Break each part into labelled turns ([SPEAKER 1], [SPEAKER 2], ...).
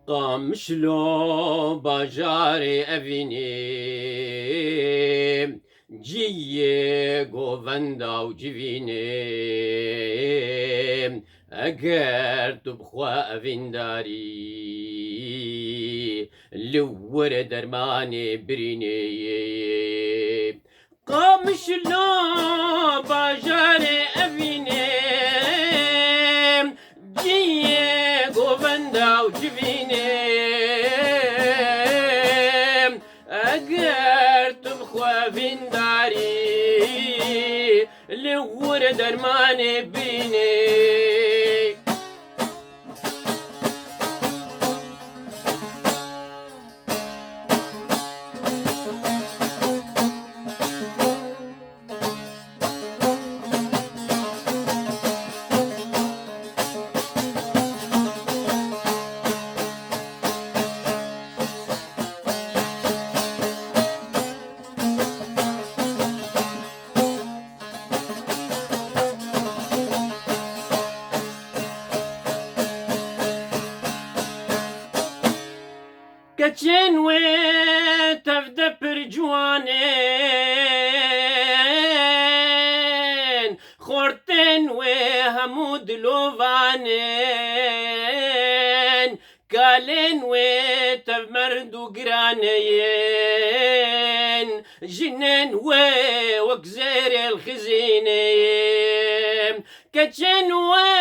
[SPEAKER 1] قامشلو باجارê evînê ciyê govenda û civînê eger tu bixwe evîndarî li were dermanê birînê qamişlo bajarê evînê ciyê govenda û civînê eger tu bixwe evîndarî li were dermanê birînê keçên wê tevde pir ciwanên xortên wê hemû dilovanên kalên wê tev merd û giraneyên jinên wê wek zêrê xizînê keçên wê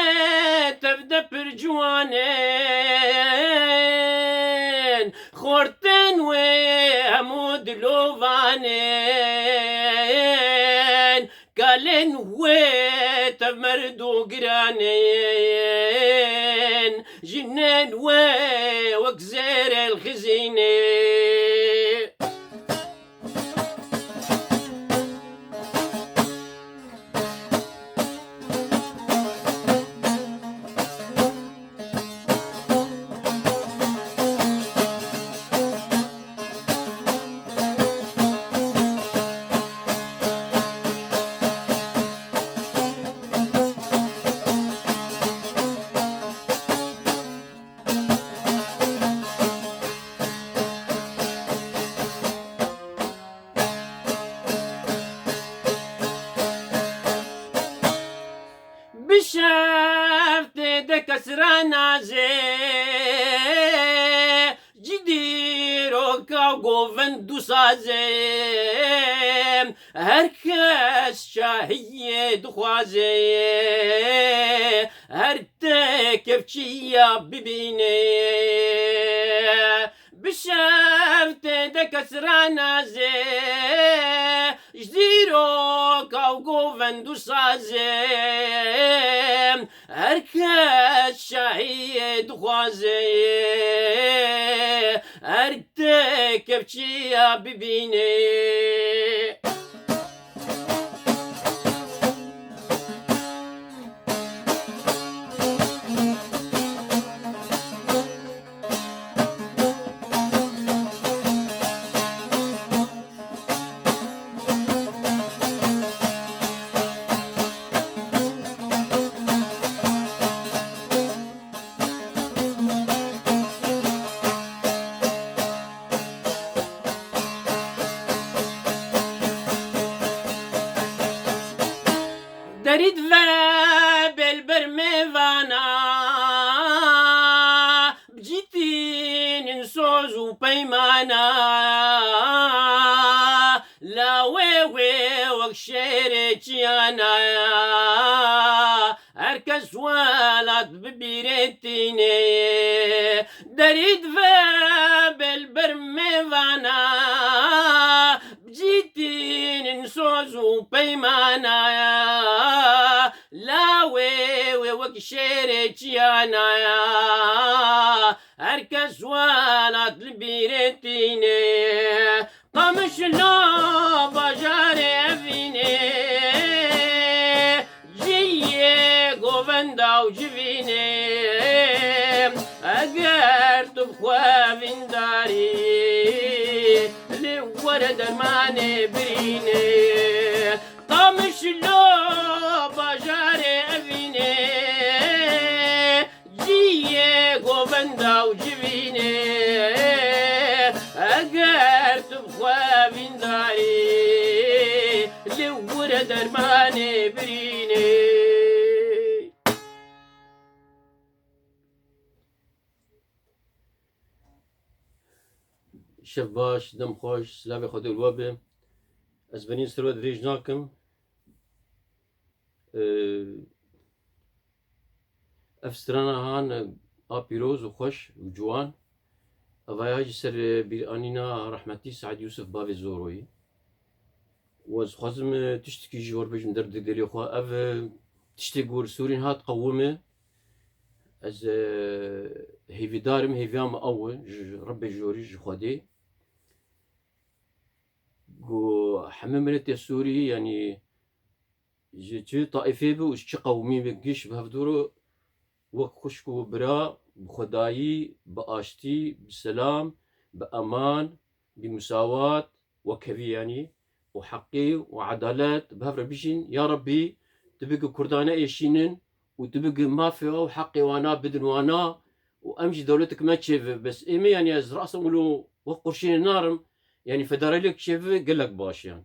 [SPEAKER 1] tevde pir ciwanên xortên wê hemû dilovanên kalên wê tev merd û giraneyên jinên wê wek zêrê xizînê bişeftê de kesra nazê cidî roka govend û sazê her kes şahiyê dixwaze her tekevçiya bibîne bişeftê de kesra nazê roka govend û sazê her kes şahiyê dixwaze her tekevçiya bibîne derîd vere belber mêvana bicîtînin soz û peymana lawê wê wek şêrê çiyana her kes welat bibîrêtînê derîd vere belber mêvana bicîtînin soz û peymana lawê wê wek şêrê çiyana her kes welat li bîrêtînê qamişlo bajarê evînê ciyê govenda û civînê eger tu bixwe evîndarî li were dermanê birînê qamişlo bajarê evînê ciyê govenda û civînê درماني بريني شف باش دم خوش سلامي خود الوبه از بنين سرود ريج ناكم افسترانا هان ابيروز وخوش وجوان افاياج سر بيرانينا رحمتي سعد يوسف بابي زوروي وز خوازم تشتكي جور بجم درد دلي خو اف تشتكي جور سورين هات قومه از هيفي دارم هيفيام اول ربي جوري جخودي جو حممرت السوري يعني جي طائفي بو وش قومي بقش بهفدورو وك خشكو برا بخدايي بآشتي بسلام بأمان بمساواة وكبي يعني وحقي وعدالة بهفر بيشين يا ربي تبقى كردانا يشينن وتبقى مافيا وحقي وانا بدن وانا وامشي دولتك ما تشيف بس ايمي يعني از راسا نقولوا وقرشين النارم يعني فدرالك شيف قال لك باش يعني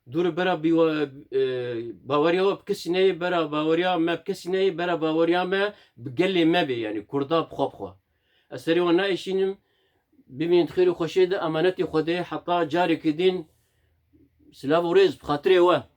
[SPEAKER 1] دور برا باوريا بكسني برا باوريا ما بكسني برا باوريا ما بقلي ما بي يعني كردا بخوبخوا السري وانا ايشينم بمين تخيري خوشيدة امانتي خدي حتى جاري كدين سلاف وريز بخاطري واه